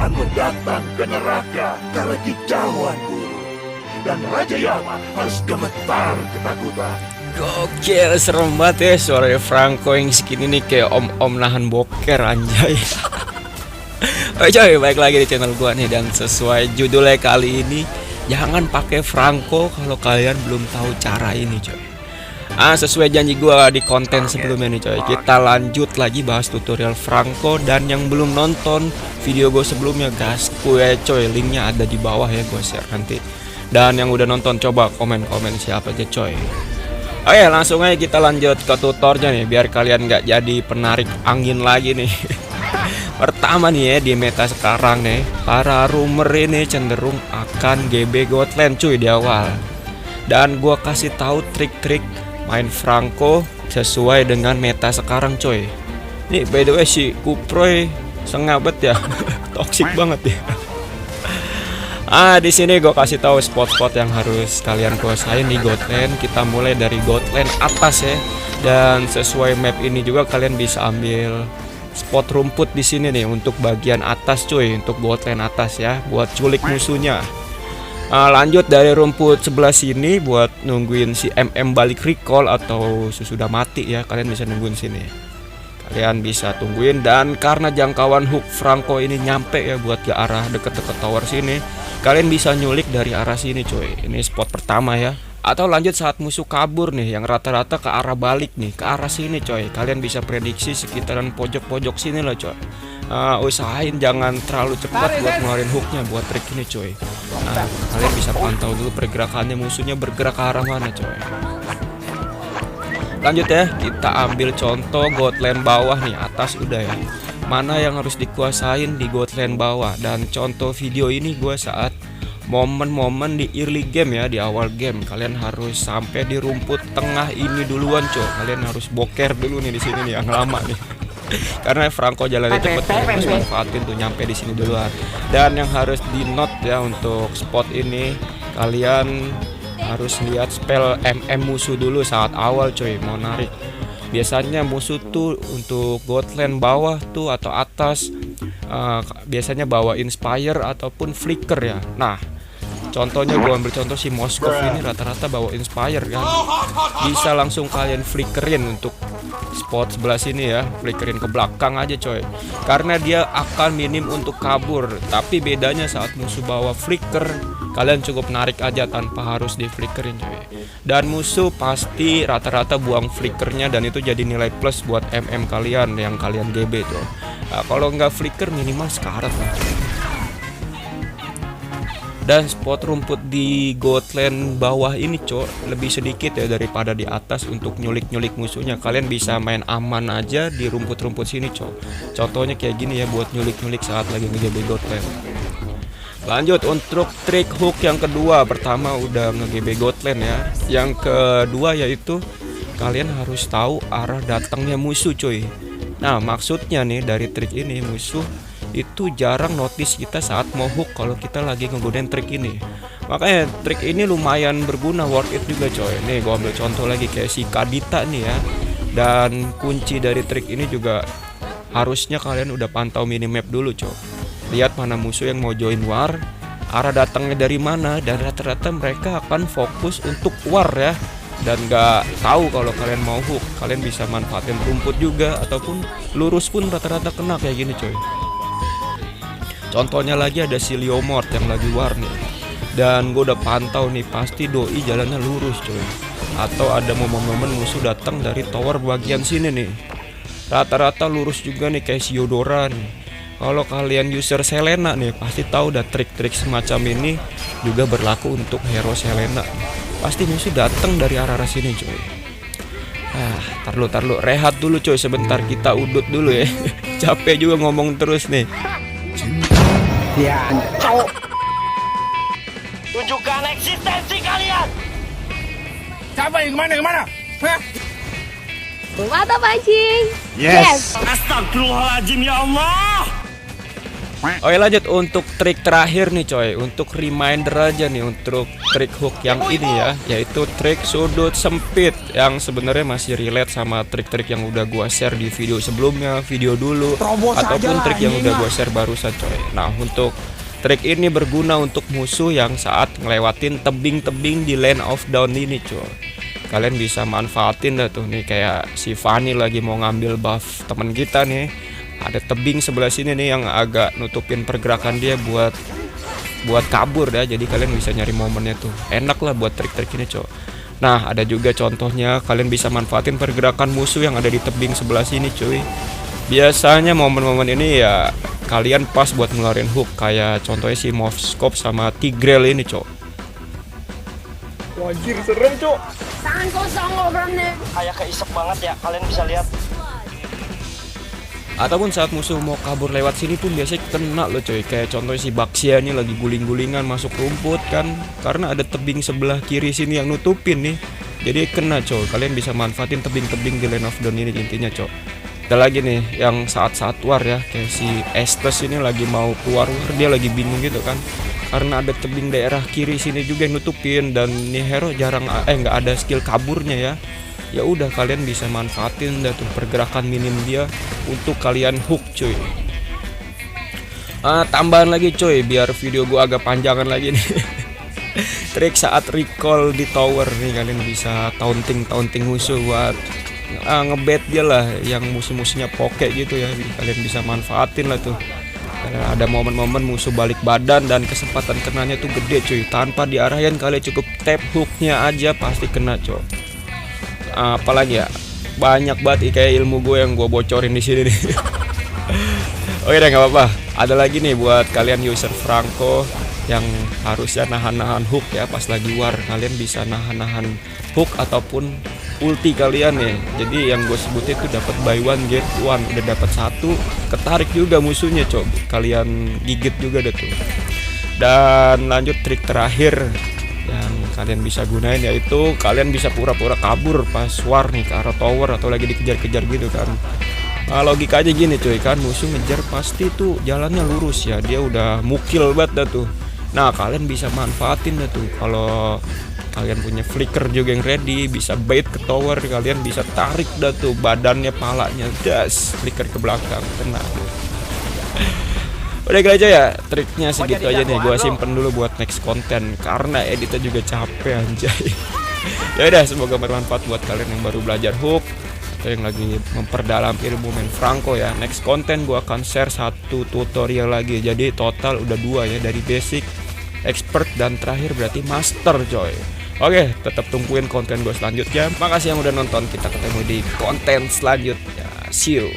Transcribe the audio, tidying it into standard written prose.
akan datang ke neraka karena kicauan guru. Dan Raja Yama harus gemetar ketakutan. Gokil, serem banget ya suara Franco yang segini nih, kayak om-om nahan boker anjay. Oke coy, balik lagi di channel gua nih, dan sesuai judulnya kali ini, jangan pakai Franco kalau kalian belum tahu cara ini coy. Sesuai janji gua di konten sebelumnya nih coy, kita lanjut lagi bahas tutorial Franco. Dan yang belum nonton video gue sebelumnya, gas gue coy, linknya ada di bawah ya, gue share nanti. Dan yang udah nonton coba komen-komen siapa aja coy. Oke, langsung aja kita lanjut ke tutornya nih, biar kalian nggak jadi penarik angin lagi nih. Pertama nih ya, di meta sekarang nih, para rumor ini cenderung akan GB Godland cuy di awal. Dan gua kasih tahu trik-trik main Franco sesuai dengan meta sekarang coy. Nih by the way si Kuproy sengabet ya. Toxic banget ya. Di sini gue kasih tahu spot-spot yang harus kalian kuasain di Godland. Kita mulai dari Godland atas ya. Dan sesuai map ini juga kalian bisa ambil spot rumput di sini nih untuk bagian atas cuy, untuk Godland atas ya, buat culik musuhnya. Lanjut dari rumput sebelah sini buat nungguin si MM balik recall atau sudah mati ya, kalian bisa nungguin sini. Kalian bisa tungguin, dan karena jangkauan hook Franco ini nyampe ya buat ke arah deket-deket tower sini, kalian bisa nyulik dari arah sini coy. Ini spot pertama ya. Atau lanjut saat musuh kabur nih, yang rata-rata ke arah balik nih, ke arah sini coy. Kalian bisa prediksi sekitaran pojok-pojok sini lah coy. Usahain jangan terlalu cepat buat ngeluarin hooknya buat trik ini coy. Kalian bisa pantau dulu pergerakannya, musuhnya bergerak ke arah mana coy. Lanjut ya, kita ambil contoh Godland bawah nih, atas udah ya. Mana yang harus dikuasain di Godland bawah. Dan contoh video ini gue saat momen-momen di early game ya, di awal game. Kalian harus sampai di rumput tengah ini duluan coy. Kalian harus boker dulu nih di sini nih, yang lama nih. Karena Franco jalannya cepet, harus manfaatin tuh nyampe di sini duluan. Dan yang harus di note ya untuk spot ini, kalian harus lihat spell MM musuh dulu saat awal coy, mau narik. Biasanya musuh tuh untuk Godland bawah tuh atau atas biasanya bawa Inspire ataupun Flicker ya. Nah, contohnya gue ambil contoh si Moskov ini rata-rata bawa Inspire kan. Bisa langsung kalian flickerin untuk spot sebelah sini ya, flickerin ke belakang aja coy. Karena dia akan minim untuk kabur. Tapi bedanya saat musuh bawa flicker, kalian cukup narik aja tanpa harus di flickerin coy. Dan musuh pasti rata-rata buang flickernya, dan itu jadi nilai plus buat MM kalian yang kalian GB tuh. Kalau nggak flicker minimal sekarat lah. Dan spot rumput di Godland bawah ini cok lebih sedikit ya daripada di atas untuk nyulik-nyulik musuhnya. Kalian bisa main aman aja di rumput-rumput sini cok. Contohnya kayak gini ya buat nyulik-nyulik saat lagi nge-GB Godland. Lanjut untuk trik hook yang kedua. Pertama udah nge-GB Godland ya. Yang kedua yaitu kalian harus tahu arah datangnya musuh cuy. Nah maksudnya nih dari trik ini, musuh itu jarang notice kita saat mau hook kalau kita lagi ngegodain trik ini. Makanya trik ini lumayan berguna, worth it juga coy. Nih gua ambil contoh lagi kayak si Kadita nih ya. Dan kunci dari trik ini juga harusnya kalian udah pantau minimap dulu coy. Lihat mana musuh yang mau join war, arah datangnya dari mana, dan rata-rata mereka akan fokus untuk war ya. Dan gak tahu kalau kalian mau hook. Kalian bisa manfaatin rumput juga, ataupun lurus pun rata-rata kena kayak gini coy. Contohnya lagi ada si Liomort yang lagi war nih. Dan gue udah pantau nih, pasti doi jalannya lurus coy. Atau ada momen-momen musuh datang dari tower bagian sini nih. Rata-rata lurus juga nih kayak si Yodora nih. Kalau kalian user Selena nih pasti tahu dah trik-trik semacam ini juga berlaku untuk hero Selena. Pasti musuh datang dari arah sini coy. Tar lu rehat dulu coy sebentar, kita udut dulu ya. Capek juga ngomong terus nih. Ya, cowok. Tunjukkan eksistensi kalian. Siapa yang kemana? Hah? Mantap anjing. Yes. Astagfirullahaladzim ya Allah. Oke lanjut untuk trik terakhir nih coy. Untuk reminder aja nih untuk trik hook yang ini ya, yaitu trik sudut sempit yang sebenarnya masih relate sama trik-trik yang udah gua share di video sebelumnya, video dulu, ataupun trik yang udah gua share barusan coy. Nah untuk trik ini berguna untuk musuh yang saat ngelewatin tebing-tebing di lane of down ini coy. Kalian bisa manfaatin dah tuh nih, kayak si Fanny lagi mau ngambil buff temen kita nih. Ada tebing sebelah sini nih yang agak nutupin pergerakan dia buat kabur dah. Jadi kalian bisa nyari momennya tuh. Enak lah buat trik-trik ini coy. Nah ada juga contohnya, kalian bisa manfaatin pergerakan musuh yang ada di tebing sebelah sini cuy. Biasanya momen-momen ini ya kalian pas buat ngeluarin hook, kayak contohnya si Movscope sama Tigreal ini coy. Wajir serem cok. Tangan kosong kok berani. Kayak keisep banget ya, kalian bisa lihat. Ataupun saat musuh mau kabur lewat sini pun biasanya kena loh coy. Kayak contohnya si Baxia ini lagi guling-gulingan masuk rumput kan, karena ada tebing sebelah kiri sini yang nutupin nih. Jadi kena coy. Kalian bisa manfaatin tebing-tebing di lane of down ini intinya coy. Ada lagi nih yang saat-saat war ya, kayak si Estes ini lagi mau keluar, dia lagi bingung gitu kan, karena ada tebing daerah kiri sini juga yang nutupin, dan nih hero jarang nggak ada skill kaburnya ya. Ya udah kalian bisa manfaatin dah tuh pergerakan minim dia untuk kalian hook cuy. Tambahan lagi coy biar video gua agak panjangan lagi nih. Trik saat recall di tower nih, kalian bisa taunting musuh buat ngebet dia lah, yang musuh-musuhnya poke gitu ya. Kalian bisa manfaatin lah tuh. Ada momen-momen musuh balik badan dan kesempatan kenanya tuh gede cuy. Tanpa diarahin kalian cukup tap hooknya aja pasti kena coy. Apalagi ya, banyak banget kayak ilmu gue yang gue bocorin di sini nih. Oke deh, nggak apa-apa. Ada lagi nih buat kalian user Franco yang harusnya nahan hook ya pas lagi war. Kalian bisa nahan hook ataupun ulti kalian nih. Jadi yang gue sebutin itu dapat buy one get one. Udah dapat satu, ketarik juga musuhnya coba. Kalian gigit juga deh tuh. Dan lanjut trik terakhir yang kalian bisa gunain, yaitu kalian bisa pura-pura kabur pas war nih ke arah tower atau lagi dikejar-kejar gitu kan. Logika aja gini cuy, kan musuh ngejar pasti tuh jalannya lurus ya, dia udah mukil banget dah tuh. Nah kalian bisa manfaatin dah tuh, kalau kalian punya flicker juga yang ready, bisa bait ke tower, kalian bisa tarik dah tuh badannya, palanya, das, flicker ke belakang, tenang. Udah gitu aja ya, triknya segitu aja nih. Gua simpen dulu buat next konten karena editnya juga capek anjay. Ya udah, semoga bermanfaat buat kalian yang baru belajar hook atau yang lagi memperdalam ilmu main Franco ya. Next konten gua akan share satu tutorial lagi. Jadi total udah 2 ya, dari basic, expert, dan terakhir berarti master coy. Oke, tetap tungguin konten gua selanjutnya. Makasih yang udah nonton, kita ketemu di konten selanjutnya. See you.